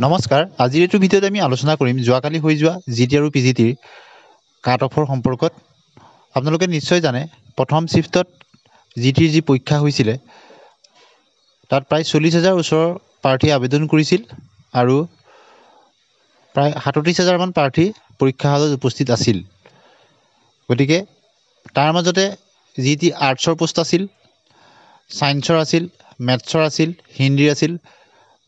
নমস্কাৰ আজিৰ এইটো ভিডিঅ'ত আমি আলোচনা কৰিম যোৱাকালি হৈ যোৱা জিটি আৰু পিজিটিৰ কাট অফৰ সম্পৰ্কত। আপোনালোকে নিশ্চয় জানে প্ৰথম শিফটত জিটিৰ যি পৰীক্ষা হৈছিলে তাত প্ৰায় 40,000 ওচৰৰ প্ৰাৰ্থী আবেদন কৰিছিল আৰু প্ৰায় 37,000 মান প্ৰাৰ্থী পৰীক্ষা হলত উপস্থিত আছিল। গতিকে তাৰ মাজতে জিটি আৰ্টছৰ পোষ্ট আছিল, ছায়েন্সৰ আছিল, মেথছৰ আছিল, হিন্দীৰ আছিল,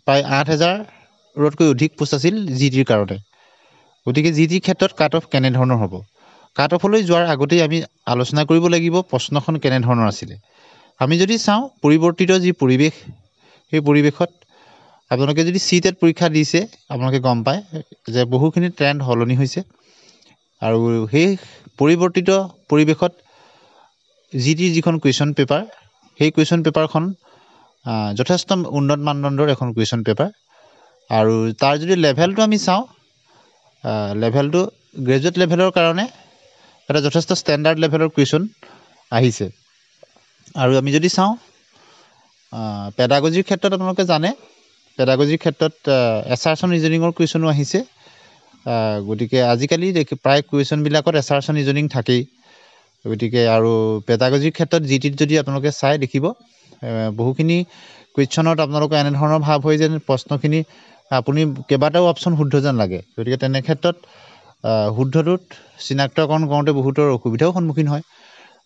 প্ৰায় 8,000তকৈ অধিক পোষ্ট আছিল জিটিৰ কাৰণে। গতিকে জিটিৰ ক্ষেত্ৰত কাট অফ কেনেধৰণৰ হ'ব? কাট অফলৈ যোৱাৰ আগতেই আমি আলোচনা কৰিব লাগিব প্ৰশ্নখন কেনেধৰণৰ আছিলে। আমি যদি চাওঁ পৰিৱৰ্তিত যি পৰিৱেশ, সেই পৰিৱেশত আপোনালোকে যদি CTET পৰীক্ষা দিছে আপোনালোকে গম পায় যে বহুখিনি ট্ৰেণ্ড সলনি হৈছে আৰু সেই পৰিৱৰ্তিত পৰিৱেশত জিটিৰ যিখন কুৱেশ্যন পেপাৰ, সেই কুৱেশ্যন পেপাৰখন যথেষ্ট উন্নত মানদণ্ডৰ এখন কুৱেশ্যন পেপাৰ। আৰু তাৰ যদি লেভেলটো আমি চাওঁ, লেভেলটো গ্ৰেজুৱেট লেভেলৰ কাৰণে এটা যথেষ্ট ষ্টেণ্ডাৰ্ড লেভেলৰ কুৱেশ্যন আহিছে। আৰু আমি যদি চাওঁ পেডাগজিৰ ক্ষেত্ৰত আপোনালোকে জানে পেডাগজিৰ ক্ষেত্ৰত এছাৰছন ৰিজনিঙৰ কুৱেশ্যনো আহিছে। গতিকে আজিকালি প্ৰায় কুৱেশ্যনবিলাকত এছাৰছন ৰিজনিং থাকেই। গতিকে আৰু পেডাগজিৰ ক্ষেত্ৰত জিটিত যদি আপোনালোকে চাই দেখিব বহুখিনি কুৱেশ্যনত আপোনালোকৰ এনেধৰণৰ ভাৱ হয় যেন প্ৰশ্নখিনি আপুনি কেইবাটাও অপশ্যন শুদ্ধ যেন লাগে। গতিকে তেনে ক্ষেত্ৰত শুদ্ধটোত চিনাক্তকৰণ কৰোঁতে বহুতৰ অসুবিধাও সন্মুখীন হয়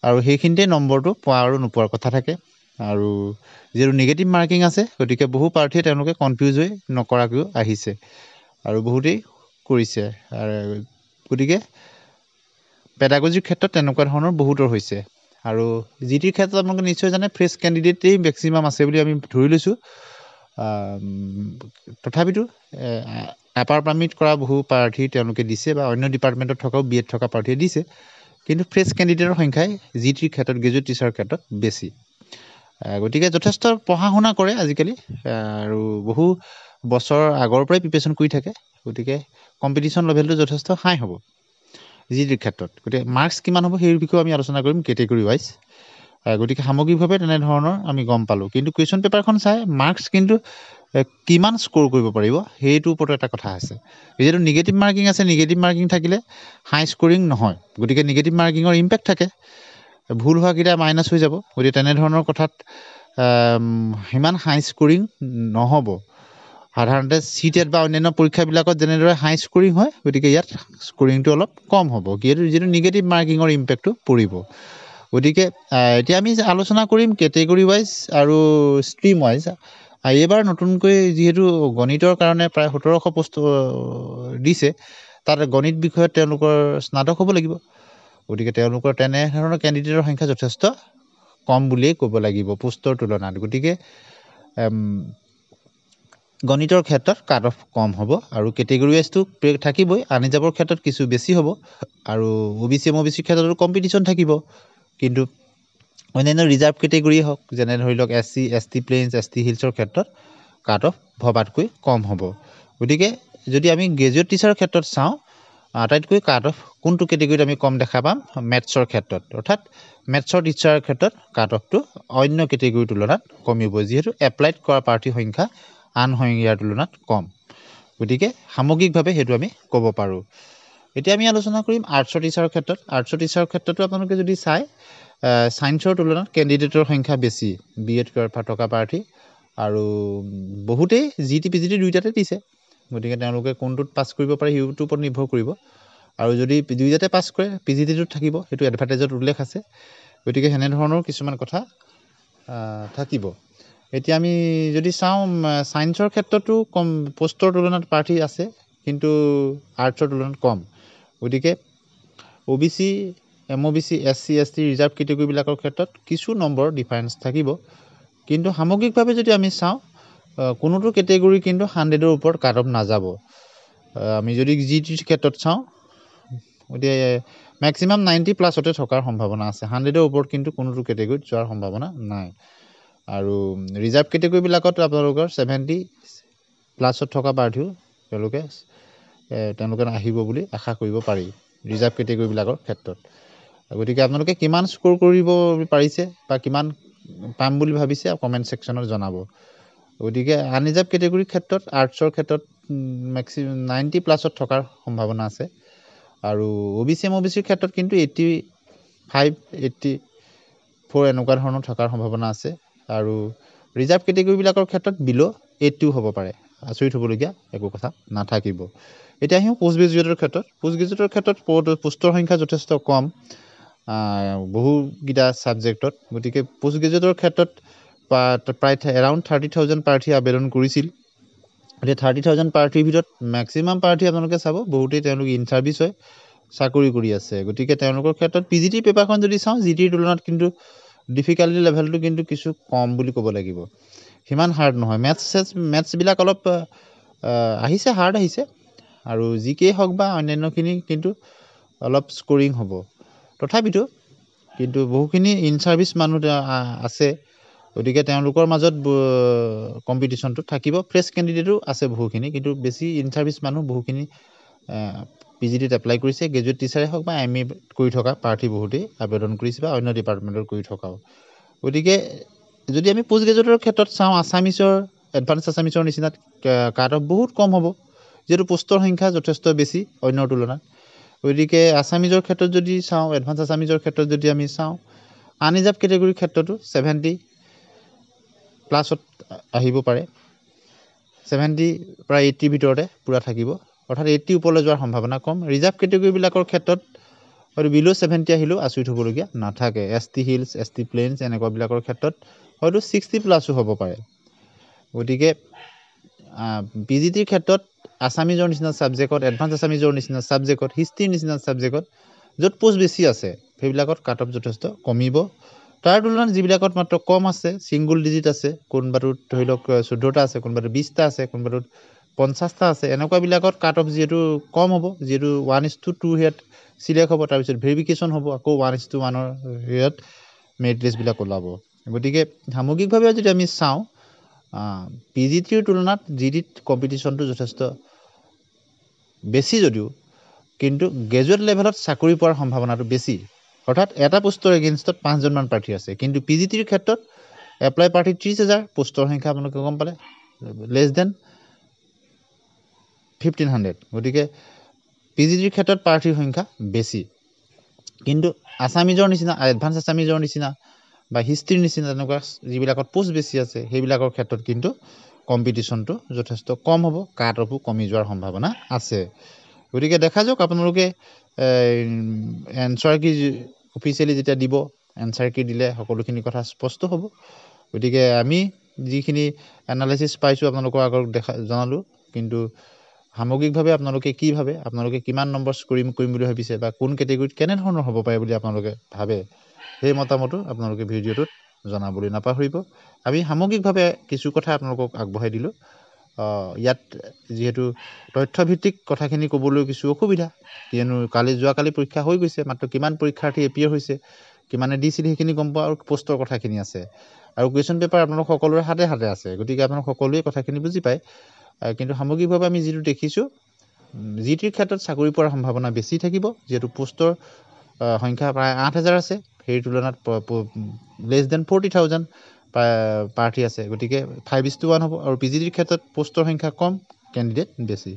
আৰু সেইখিনিতে নম্বৰটো পোৱা আৰু নোপোৱাৰ কথা থাকে। আৰু যিহেতু নিগেটিভ মাৰ্কিং আছে গতিকে বহু প্ৰাৰ্থীয়ে তেওঁলোকে কনফিউজ হৈ নকৰাকৈও আহিছে আৰু বহুতেই কৰিছে। গতিকে পেডাগজিৰ ক্ষেত্ৰত তেনেকুৱা ধৰণৰ বহুতৰ হৈছে। আৰু জিটিৰ ক্ষেত্ৰত আপোনালোকে নিশ্চয় জানে ফ্ৰেছ কেণ্ডিডেটেই মেক্সিমাম আছে বুলি আমি ধৰি লৈছোঁ। তথাপিতো আপাৰ প্ৰাইমেৰীত কৰা বহু প্ৰাৰ্থী তেওঁলোকে দিছে বা অন্য ডিপাৰ্টমেণ্টত থকাও BEd থকা প্ৰাৰ্থীয়ে দিছে, কিন্তু ফ্ৰেছ কেণ্ডিডেটৰ সংখ্যাই জিটিৰ ক্ষেত্ৰত গ্ৰেজুৱেট টিচাৰৰ ক্ষেত্ৰত বেছি। গতিকে যথেষ্ট পঢ়া শুনা কৰে আজিকালি আৰু বহু বছৰ আগৰ পৰাই প্ৰিপেৰেশ্যন কৰি থাকে। গতিকে কম্পিটিশ্যন লেভেলটো যথেষ্ট হাই হ'ব জিটিৰ ক্ষেত্ৰত। গতিকে মাৰ্কছ কিমান হ'ব সেই বিষয়েও আমি আলোচনা কৰিম কেটেগৰী ৱাইজ। গতিকে সামগ্ৰিকভাৱে তেনেধৰণৰ আমি গম পালোঁ, কিন্তু কুৱেশ্যন পেপাৰখন চাই মাৰ্কছ কিন্তু কিমান স্ক'ৰ কৰিব পাৰিব সেইটোৰ ওপৰত এটা কথা আছে। যিহেতু নিগেটিভ মাৰ্কিং আছে, নিগেটিভ মাৰ্কিং থাকিলে হাই স্ক'ৰিং নহয়। গতিকে নিগেটিভ মাৰ্কিঙৰ ইম্পেক্ট থাকে, ভুল হোৱাকেইটা মাইনাছ হৈ যাব। গতিকে তেনেধৰণৰ কথাত সিমান হাই স্ক'ৰিং নহ'ব। সাধাৰণতে CTET বা অন্যান্য পৰীক্ষাবিলাকত যেনেদৰে হাই স্ক'ৰিং হয়, গতিকে ইয়াত স্ক'ৰিংটো অলপ কম হ'ব যিহেতু নিগেটিভ মাৰ্কিঙৰ ইম্পেক্টটো পৰিব। গতিকে এতিয়া আমি আলোচনা কৰিম কেটেগৰী ৱাইজ আৰু ষ্ট্ৰীম ৱাইজ। এইবাৰ নতুনকৈ যিহেতু গণিতৰ কাৰণে প্ৰায় 1700 পোষ্ট দিছে, তাত গণিত বিষয়ত তেওঁলোকৰ স্নাতক হ'ব লাগিব। গতিকে তেওঁলোকৰ তেনেধৰণৰ কেণ্ডিডেটৰ সংখ্যা যথেষ্ট কম বুলিয়েই ক'ব লাগিব পোষ্টৰ তুলনাত। গতিকে গণিতৰ ক্ষেত্ৰত কাট অফ কম হ'ব আৰু কেটেগৰী ৱাইজটো থাকিবই। আনৰিজাৰ্ভৰ ক্ষেত্ৰত কিছু বেছি হ'ব আৰু OBC MOBC ক্ষেত্ৰতো কম্পিটিশ্যন থাকিব, কিন্তু অন্যান্য ৰিজাৰ্ভ কেটেগৰীয়ে হওক যেনে ধৰি লওক SC ST প্লেইনছ ST হিলছৰ ক্ষেত্ৰত কাট অফ ভবাতকৈ কম হ'ব। গতিকে যদি আমি গ্ৰেজুৱেট টিচাৰৰ ক্ষেত্ৰত চাওঁ আটাইতকৈ কাট অফ কোনটো কেটেগৰীত আমি কম দেখা পাম? মেথছৰ ক্ষেত্ৰত। অৰ্থাৎ মেথছৰ টিচাৰৰ ক্ষেত্ৰত কাট অফটো অন্য কেটেগৰীৰ তুলনাত কমিব, যিহেতু এপ্লাইড কৰা প্ৰাৰ্থীৰ সংখ্যা আন সংখ্যাৰ তুলনাত কম। গতিকে সামগ্ৰিকভাৱে সেইটো আমি ক'ব পাৰোঁ। এতিয়া আমি আলোচনা কৰিম আৰ্টছৰ টিচাৰৰ ক্ষেত্ৰত। আৰ্টছৰ টিচাৰৰ ক্ষেত্ৰতো আপোনালোকে যদি চায় ছায়েন্সৰ তুলনাত কেণ্ডিডেটৰ সংখ্যা বেছি BEd থকা প্ৰাৰ্থী আৰু বহুতেই জিটি পিজিটি দুয়োটাতে দিছে। গতিকে তেওঁলোকে কোনটোত পাছ কৰিব পাৰে সেইটোৰ ওপৰত নিৰ্ভৰ কৰিব। আৰু যদি দুয়োটাতে পাছ কৰে পিজিটিটোত থাকিব, সেইটো এডভাৰ্টাইজত উল্লেখ আছে। গতিকে সেনেধৰণৰ কিছুমান কথা থাকিব। এতিয়া আমি যদি চাওঁ ছায়েন্সৰ ক্ষেত্ৰতো কম পোষ্টৰ তুলনাত প্ৰাৰ্থী আছে, কিন্তু আৰ্টছৰ তুলনাত কম। গতিকে OBC MOBC SC ST reserve কেটেগৰীবিলাকৰ ক্ষেত্ৰত কিছু নম্বৰ ডিফাৰেঞ্চ থাকিব, কিন্তু সামগ্ৰিকভাৱে যদি আমি চাওঁ কোনোটো কেটেগৰী কিন্তু 100ৰ ওপৰত কাট অফ নাযাব। আমি যদি জিটিৰ ক্ষেত্ৰত চাওঁ গতিকে মেক্সিমাম 90+ থকাৰ সম্ভাৱনা আছে। 100ৰ ওপৰত কিন্তু কোনোটো কেটেগৰীত যোৱাৰ সম্ভাৱনা নাই। আৰু ৰিজাৰ্ভ কেটেগৰীবিলাকত আপোনালোকৰ 70+ থকা প্ৰাৰ্থীও তেওঁলোকে আহিব বুলি আশা কৰিব পাৰি ৰিজাৰ্ভ কেটেগৰীবিলাকৰ ক্ষেত্ৰত। গতিকে আপোনালোকে কিমান স্ক'ৰ কৰিব পাৰিছে বা কিমান পাম বুলি ভাবিছে কমেণ্ট ছেকশ্যনত জনাব। গতিকে আনৰিজাৰ্ভ কেটেগৰীৰ ক্ষেত্ৰত আৰ্টছৰ ক্ষেত্ৰত মেক্সিমাম 90+ থকাৰ সম্ভাৱনা আছে আৰু OBC MOBCৰ ক্ষেত্ৰত কিন্তু 85 84 এনেকুৱা ধৰণৰ থকাৰ সম্ভাৱনা আছে আৰু ৰিজাৰ্ভ কেটেগৰীবিলাকৰ ক্ষেত্ৰত বিলো 80 হ'ব পাৰে আচৰিত হ'বলগীয়া একো কথা নাথাকিব এতিয়া আহিম পোষ্ট গ্ৰেজুৱেটৰ ক্ষেত্ৰত পোষ্টৰ সংখ্যা যথেষ্ট কম বহুকেইটা ছাবজেক্টত গতিকে পোষ্ট গ্ৰেজুৱেটৰ ক্ষেত্ৰত প্ৰায় এৰাউণ্ড 30,000 প্ৰাৰ্থী আবেদন কৰিছিল এতিয়া 30,000 প্ৰাৰ্থীৰ ভিতৰত মেক্সিমাম প্ৰাৰ্থী আপোনালোকে চাব বহুতেই তেওঁলোক ইন ছাৰ্ভিচ হয় চাকৰি কৰি আছে গতিকে তেওঁলোকৰ ক্ষেত্ৰত PGT পেপাৰখন যদি চাওঁ GTৰ তুলনাত কিন্তু ডিফিকাল্টি লেভেলটো কিন্তু কিছু কম বুলি ক'ব লাগিব সিমান হাৰ্ড নহয় মেথছবিলাক অলপ আহিছে হাৰ্ড আহিছে আৰু জিকে হওক বা অন্যান্যখিনি কিন্তু অলপ স্কৰিং হ'ব তথাপিতো কিন্তু বহুখিনি ইন ছাৰ্ভিচ মানুহ আছে গতিকে তেওঁলোকৰ মাজত কম্পিটিশ্যনটো থাকিব ফ্ৰেছ কেণ্ডিডেটো আছে বহুখিনি কিন্তু বেছি ইন ছাৰ্ভিচ মানুহ বহুখিনি PGTত এপ্লাই কৰিছে গ্ৰেজুৱেট টিচাৰে হওক বা MA কৰি থকা প্ৰাৰ্থী বহুতেই আবেদন কৰিছে বা অন্য ডিপাৰ্টমেণ্টৰ কৰি থকাও গতিকে যদি আমি পোষ্ট গ্ৰেজুৱেটৰ ক্ষেত্ৰত চাওঁ আছামিছৰ এডভান্স আছামিছৰ নিচিনা কাট অফ বহুত কম হ'ব যিহেতু পোষ্টৰ সংখ্যা যথেষ্ট বেছি অন্যৰ তুলনাত গতিকে আছামিজৰ ক্ষেত্ৰত যদি চাওঁ এডভান্স আছামিজৰ ক্ষেত্ৰত যদি আমি চাওঁ আনৰিজাৰ্ভ কেটেগৰীৰ ক্ষেত্ৰতো 70+ আহিব পাৰে 70 প্ৰায় 80 ভিতৰতে পূৰা থাকিব অৰ্থাৎ 80 ওপৰলৈ যোৱাৰ সম্ভাৱনা কম ৰিজাৰ্ভ কেটেগৰীবিলাকৰ ক্ষেত্ৰত হয়তো বিলো 70 আহিলেও আচৰিত হ'বলগীয়া নাথাকে ST হিলছ ST প্লেইনছ এনেকুৱাবিলাকৰ ক্ষেত্ৰত হয়তো 60+ হ'ব পাৰে গতিকে PGTৰ ক্ষেত্ৰত আছামিজৰ নিচিনা ছাবজেক্টত এডভান্স আছামিজৰ নিচিনা ছাবজেক্টত হিষ্ট্ৰীৰ নিচিনা ছাবজেক্টত য'ত পোষ্ট বেছি আছে সেইবিলাকত কাট অফ যথেষ্ট কমিব তাৰ তুলনাত যিবিলাকত মাত্ৰ কম আছে ছিংগুল ডিজিট আছে কোনোবাটোত ধৰি লওক 14টা আছে কোনোবাটোত 20টা আছে কোনোবাটোত 50টা আছে এনেকুৱাবিলাকত কাট অফ যিহেতু কম হ'ব যিহেতু 1:2 হেৰিয়াত চিলেক্ট হ'ব তাৰপিছত ভেৰিফিকেশ্যন হ'ব আকৌ 1:1ৰ হেৰিয়াত মেৰিট লিষ্টবিলাক ওলাব গতিকে সামগ্ৰিকভাৱে যদি আমি চাওঁ PGTৰ তুলনাত GTত কম্পিটিশ্যনটো যথেষ্ট বেছি যদিও কিন্তু গ্ৰেজুৱেট লেভেলত চাকৰি পোৱাৰ সম্ভাৱনাটো বেছি অৰ্থাৎ এটা পোষ্টৰ এগেইনষ্টত 5জনমান প্ৰাৰ্থী আছে কিন্তু PGTৰ ক্ষেত্ৰত এপ্লাই প্ৰাৰ্থী 30,000 পোষ্টৰ সংখ্যা আপোনালোকে গম পালে লেছ দেন 1,500 গতিকে PGTৰ ক্ষেত্ৰত প্ৰাৰ্থীৰ সংখ্যা বেছি কিন্তু আছামিজৰ নিচিনা এডভান্স আছামিজৰ নিচিনা বা হিষ্ট্ৰীৰ নিচিনা তেনেকুৱা যিবিলাকত পোষ্ট বেছি আছে সেইবিলাকৰ ক্ষেত্ৰত কিন্তু কম্পিটিশ্যনটো যথেষ্ট কম হ'ব কাট অফো কমি যোৱাৰ সম্ভাৱনা আছে গতিকে দেখা যাওক আপোনালোকে এনচাৰ কি অফিচিয়েলি যেতিয়া দিব এনচাৰ কি দিলে সকলোখিনি কথা স্পষ্ট হ'ব গতিকে আমি যিখিনি এনালাইচিছ পাইছোঁ আপোনালোকৰ আগত জনালোঁ কিন্তু সামগ্ৰিকভাৱে আপোনালোকে কি ভাবে আপোনালোকে কিমান নম্বৰ স্কৰিং কৰিম বুলি ভাবিছে বা কোন কেটেগৰীত কেনেধৰণৰ হ'ব পাৰে বুলি আপোনালোকে ভাবে সেই মতামতো আপোনালোকে ভিডিঅ'টোত জনাবলৈ নাপাহৰিব আমি সামগ্ৰিকভাৱে কিছু কথা আপোনালোকক আগবঢ়াই দিলোঁ ইয়াত যিহেতু তথ্যভিত্তিক কথাখিনি ক'বলৈ কিছু অসুবিধা কিয়নো যোৱাকালি পৰীক্ষা হৈ গৈছে মাত্ৰ কিমান পৰীক্ষাৰ্থী এপিয়াৰ হৈছে কিমানে দিছিল সেইখিনি গম পোৱা আৰু পোষ্টৰ কথাখিনি আছে আৰু কুৱেশ্যন পেপাৰ আপোনালোক সকলোৰে হাতে হাতে আছে গতিকে আপোনালোক সকলোৱে কথাখিনি বুজি পায় কিন্তু সামগ্ৰিকভাৱে আমি যিটো দেখিছোঁ GTৰ ক্ষেত্ৰত চাকৰি পোৱাৰ সম্ভাৱনা বেছি থাকিব যিহেতু পোষ্টৰ সংখ্যা প্ৰায় 8,000 আছে সেই তুলনাত লেছ দেন 40,000 প্ৰাৰ্থী আছে গতিকে 5:1 হ'ব আৰু PGTৰ ক্ষেত্ৰত পোষ্টৰ সংখ্যা কম কেণ্ডিডেট বেছি